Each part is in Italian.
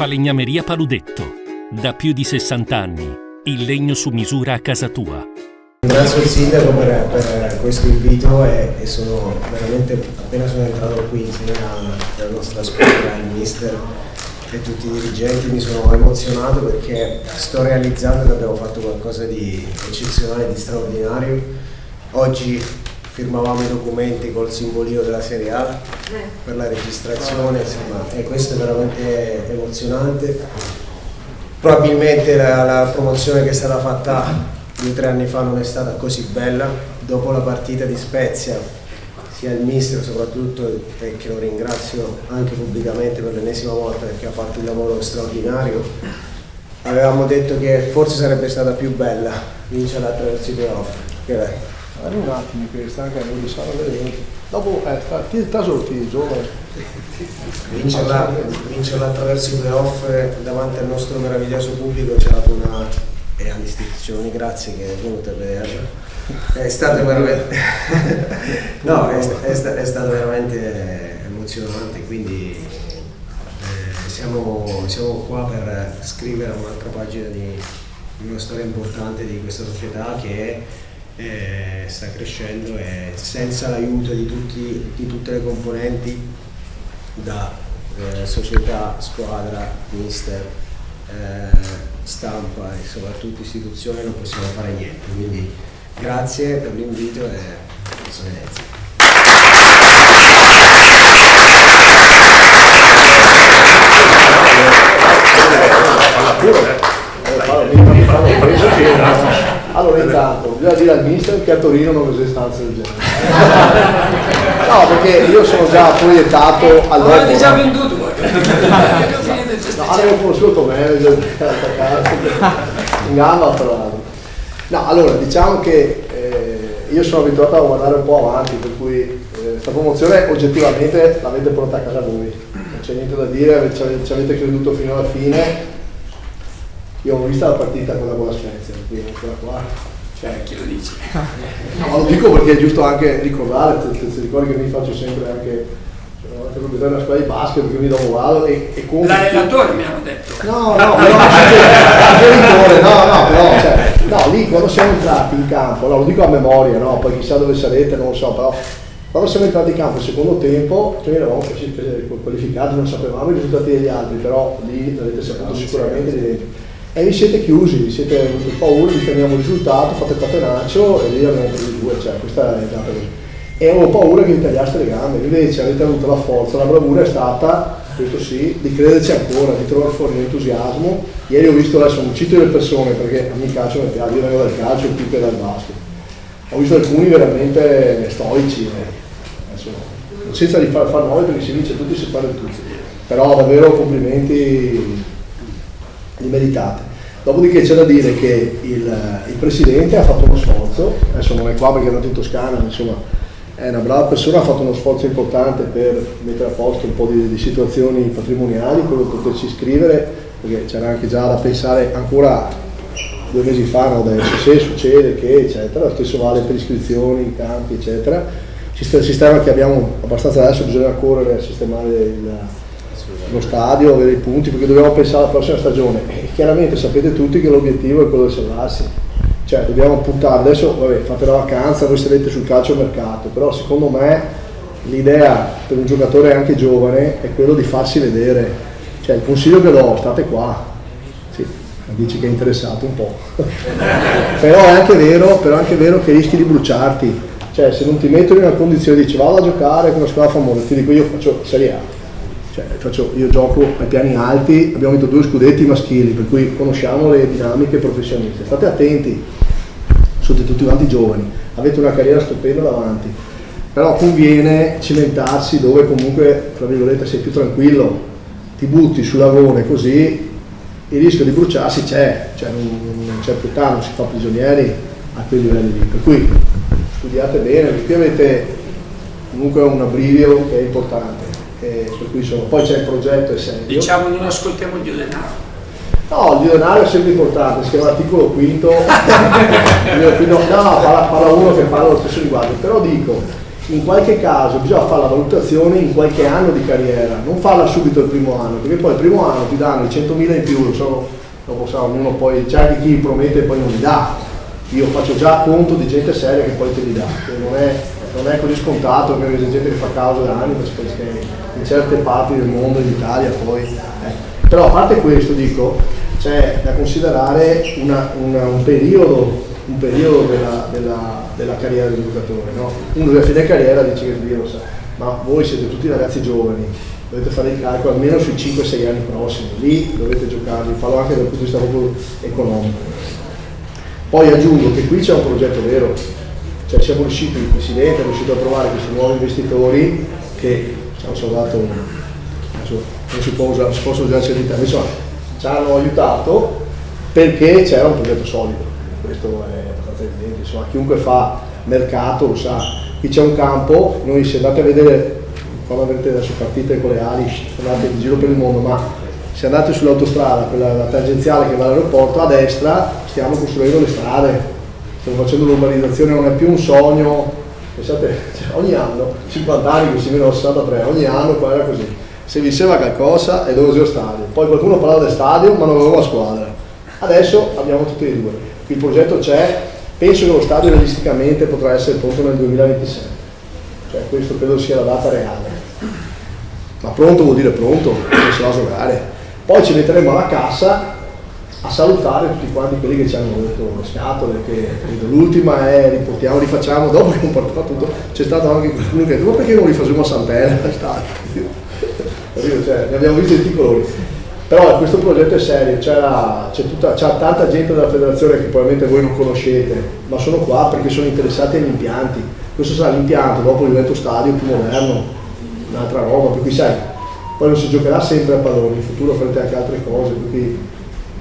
Falegnameria Paludetto. Da più di 60 anni, il legno su misura a casa tua. Ringrazio il sindaco per questo invito e sono veramente, appena sono entrato qui insieme alla nostra squadra, il mister e tutti i dirigenti, mi sono emozionato perché sto realizzando che abbiamo fatto qualcosa di eccezionale, di straordinario. Oggi firmavamo i documenti col simbolino della Serie A per la registrazione, insomma, e questo è veramente emozionante. Probabilmente la promozione che è stata fatta 2 o 3 anni fa non è stata così bella. Dopo la partita di Spezia, sia il mister soprattutto, e che lo ringrazio anche pubblicamente per l'ennesima volta perché ha fatto un lavoro straordinario, avevamo detto che forse sarebbe stata più bella vincerla attraverso i playoff. Un attimo che sta anche a noi di sala dopo sta sortito giovane. Vincerla attraverso i playoff davanti al nostro meraviglioso pubblico c'è dato e alle istituzioni, grazie che è venuto a vederla. È stato veramente no, è stato veramente emozionante, quindi siamo qua per scrivere un'altra pagina di una storia importante di questa società che sta crescendo e senza l'aiuto di tutte le componenti da società, squadra, mister, stampa e soprattutto istituzione non possiamo fare niente, quindi grazie per l'invito e sono Venezia. Allora intanto bisogna dire al mister che a Torino non esiste stanze del genere. No, perché io sono già proiettato all'opera. Avete già venduto no, avevo conosciuto manager in gamba tra l'altro. No, allora diciamo che io sono abituato a guardare un po' avanti, per cui questa promozione oggettivamente l'avete portata a casa voi, non c'è niente da dire, ci avete creduto fino alla fine. Io ho visto la partita con la Spezia, quindi quella qua. Cioè, chi lo dice? No, lo dico perché è giusto anche ricordare, ti ricordi che mi faccio sempre anche proprietario della squadra di basket perché mi dopo vado e comunque. L'allenatore mi hanno detto. No, però genitore, però cioè, no, lì quando siamo entrati in campo, no, lo dico a memoria, no, poi chissà dove sarete, non lo so, però quando siamo entrati in campo il secondo tempo, noi eravamo qualificati, non sapevamo i risultati degli altri, però lì l'avete saputo sicuramente di dentro. E vi siete chiusi, siete avuti paura, difendiamo il risultato, fate il catenaccio e lì abbiamo preso 2, cioè questa è entrata così. E avevo paura che vi tagliaste le gambe, invece avete avuto la forza, la bravura è stata, questo sì, di crederci ancora, di trovare fuori l'entusiasmo. Ieri ho visto, adesso non cito le persone perché a me calcio mi piace, io vengo dal calcio più che dal basket. Ho visto alcuni veramente stoici, adesso, senza di far nomi perché si vince tutti, si parla tutti, però davvero complimenti li meritate. Dopodiché c'è da dire che il presidente ha fatto uno sforzo, adesso non è qua perché è andato in Toscana, insomma è una brava persona, ha fatto uno sforzo importante per mettere a posto un po' di situazioni patrimoniali, quello che poterci scrivere, perché c'era anche già da pensare ancora 2 mesi fa, no, adesso, se succede che eccetera, lo stesso vale per iscrizioni, campi eccetera, il sistema che abbiamo abbastanza adesso, bisogna correre a sistemare lo stadio, avere i punti perché dobbiamo pensare alla prossima stagione e chiaramente sapete tutti che l'obiettivo è quello di salvarsi, cioè dobbiamo puntare adesso, vabbè, fate la vacanza, voi sarete sul calciomercato, però secondo me l'idea per un giocatore anche giovane è quello di farsi vedere, cioè il consiglio che do, state qua, sì, dici che è interessato un po', però è anche vero che rischi di bruciarti, cioè se non ti mettono in una condizione di dici vado a giocare con una squadra famosa, ti dico io faccio Serie A. Cioè, io gioco ai piani alti, abbiamo vinto 2 scudetti maschili, per cui conosciamo le dinamiche professioniste. State attenti, siete tutti quanti giovani, avete una carriera stupenda davanti, però conviene cimentarsi dove comunque, tra virgolette, sei più tranquillo, ti butti sul lavoro così, il rischio di bruciarsi c'è, cioè non c'è pietà, non si fa prigionieri a quei livelli lì, per cui studiate bene, perché qui avete comunque un abbrivio che è importante. Per cui poi c'è il progetto è serio. Diciamo non ascoltiamo il dio denaro. No, il dio denaro è sempre importante, si chiama articolo quinto, parla uno che parla lo stesso riguardo, però dico, in qualche caso bisogna fare la valutazione in qualche anno di carriera, non farla subito il primo anno, perché poi il primo anno ti danno i 100.000 in più, dopo sa, ognuno poi c'è anche chi promette e poi non li dà. Io faccio già conto di gente seria che poi te li dà, che non è così scontato, perché c'è gente che fa causa da anni, perché in certe parti del mondo, in Italia poi. Però a parte questo dico, c'è da considerare un periodo della carriera dell'educatore, no? Uno della fine carriera dice che Dio lo sa, ma voi siete tutti ragazzi giovani, dovete fare il calcolo almeno sui 5-6 anni prossimi, lì dovete giocarli, farlo anche dal punto di vista proprio economico. Poi aggiungo che qui c'è un progetto vero, cioè siamo riusciti, il Presidente è riuscito a trovare questi nuovi investitori che ci hanno salvato, adesso non si possono già sentire, insomma ci hanno aiutato perché c'era un progetto solido. Questo è abbastanza evidente, insomma, chiunque fa mercato lo sa. Qui c'è un campo, noi se andate a vedere, quando avete adesso partite con le ali, andate in giro per il mondo, ma se andate sull'autostrada, quella la tangenziale che va all'aeroporto, a destra stiamo costruendo le strade, stiamo facendo l'urbanizzazione, non è più un sogno, pensate, cioè, ogni anno, 50 anni che si vedono 63, ogni anno qua era così, se vinceva qualcosa e dove c'era lo stadio, poi qualcuno parlava del stadio ma non aveva la squadra, adesso abbiamo tutti e due. Il progetto c'è, penso che lo stadio realisticamente potrà essere pronto nel 2027, cioè questo credo sia la data reale, ma pronto vuol dire pronto, se va a giocare. Poi ci metteremo alla cassa a salutare tutti quanti quelli che ci hanno rotto le scatole, che l'ultima è riportiamo, rifacciamo, dopo che non fa tutto, c'è stato anche qualcuno che ha detto ma perché non rifacciamo a Sant'Elena? Cioè, ne abbiamo visto tutti i colori. Però questo progetto è serio, c'è tanta gente della federazione che probabilmente voi non conoscete, ma sono qua perché sono interessati agli impianti. Questo sarà l'impianto dopo il divento stadio più moderno, un'altra roba, per cui sai, poi non si giocherà sempre a pallone, in futuro farete anche altre cose, per cui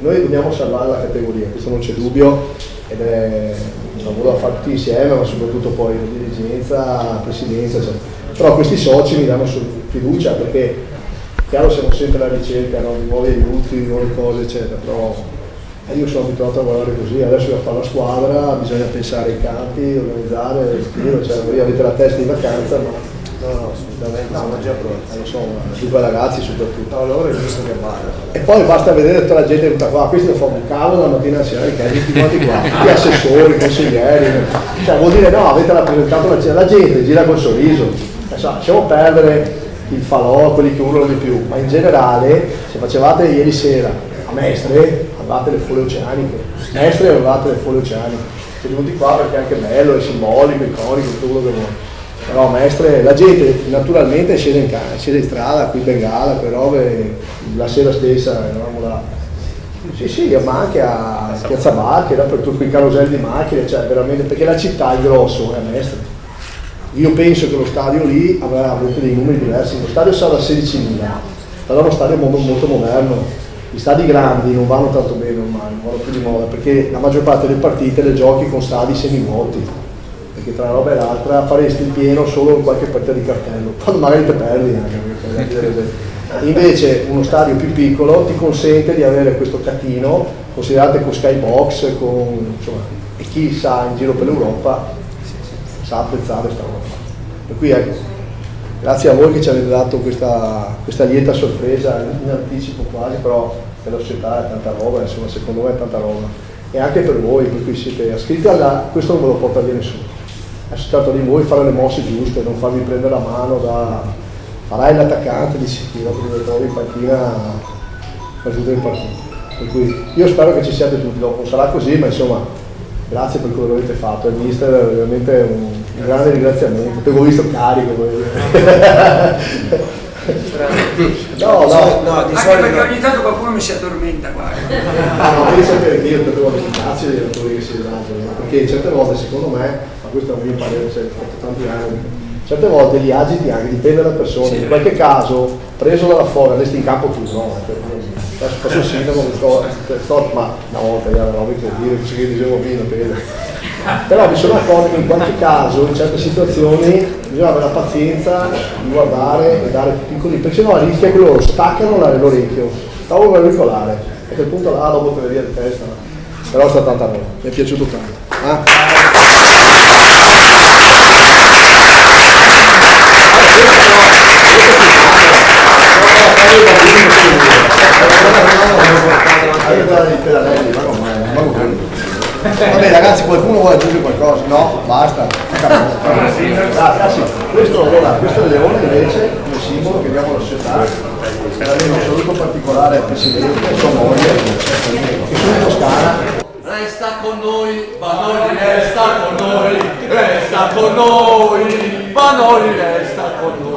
noi dobbiamo salvare la categoria, questo non c'è dubbio, ed è un lavoro da fare tutti insieme, ma soprattutto poi la dirigenza, la presidenza, eccetera. Però questi soci mi danno fiducia perché chiaro siamo sempre alla ricerca, no, di nuovi aiuti, di nuove cose eccetera, però io sono abituato a lavorare così, adesso da fare la squadra bisogna pensare ai campi, organizzare il tiro, cioè voi avete la testa in vacanza ma no, assolutamente, siamo già pronti. Lo so, tutti i ragazzi soprattutto. No, loro è giusto che vada. E poi basta vedere tutta la gente tutta qua, questi lo fanno un cavolo dalla mattina alla sera, che tutti quanti qua, tutti assessori, consiglieri, cioè vuol dire no, avete rappresentato la gente, gira col sorriso, lasciamo perdere il falò, quelli che urlano di più, ma in generale se facevate ieri sera a Mestre avevate le folle oceaniche, Mestre avevate le folle oceaniche, siete venuti qua perché è anche bello, è simbolico, iconico, tutto quello che vuoi, però Mestre, la gente naturalmente scende in strada, qui in Bengala, quelle robe, la sera stessa eravamo là, sì, ma anche a Piazza Barche, dappertutto quei caroselli di macchine, cioè veramente, perché la città è grosso, è Mestre. Io penso che lo stadio lì avrà avuto dei numeri diversi, lo stadio sarà da 16.000, però è uno stadio molto moderno, gli stadi grandi non vanno tanto bene ormai, non vanno più di moda, perché la maggior parte delle partite le giochi con stadi semivuoti, perché tra una roba e l'altra faresti il pieno solo in qualche partita di cartello, quando magari te perdi anche, invece uno stadio più piccolo ti consente di avere questo catino, considerate con skybox, insomma, e chi sa in giro per l'Europa sa apprezzare questa roba. Per cui ecco, grazie a voi che ci avete dato questa lieta sorpresa in anticipo quasi, però per la società è tanta roba, insomma secondo me è tanta roba. E anche per voi, per cui siete iscritti questo non ve lo porta via nessuno. È stato di voi fare le mosse giuste, non farvi prendere la mano farai l'attaccante, dici io ti trovi in panchina per tutto il partito. Per cui io spero che ci siate tutti, dopo non sarà così, ma insomma grazie per quello che avete fatto, il mister è veramente un grande ringraziamento, ti avevo visto carico. No, di anche solito perché ogni tanto qualcuno mi si addormenta, guarda. No, devi sapere che io devo grazie agli allenatori che si danno, perché certe volte secondo me, ma questo è un mio parere, cioè, ho fatto tanti anni, certe volte li agiti anche, dipende dalla persona, in qualche caso preso dalla fuori, resti in campo tu, no? Adesso faccio il sindaco, ma una volta io avevo incredibile, che dicevo vino, però mi sono accorto che in qualche caso, in certe situazioni, bisogna avere la pazienza di guardare e dare piccoli, perché sennò rischia che loro staccano l'orecchio, stavo auricolare, e a quel punto là dopo te ne via di testa, però è stata tanta roba, mi è piaciuto tanto. Vabbè ragazzi, qualcuno vuole aggiungere qualcosa? No? Basta. Ragazzi, questo è il leone invece, come simbolo che diamo alla società. Per avere un saluto particolare al Presidente e sua moglie, che sono in Toscana. Resta con noi, Vanoli resta con noi, resta con noi, Vanoli resta con noi.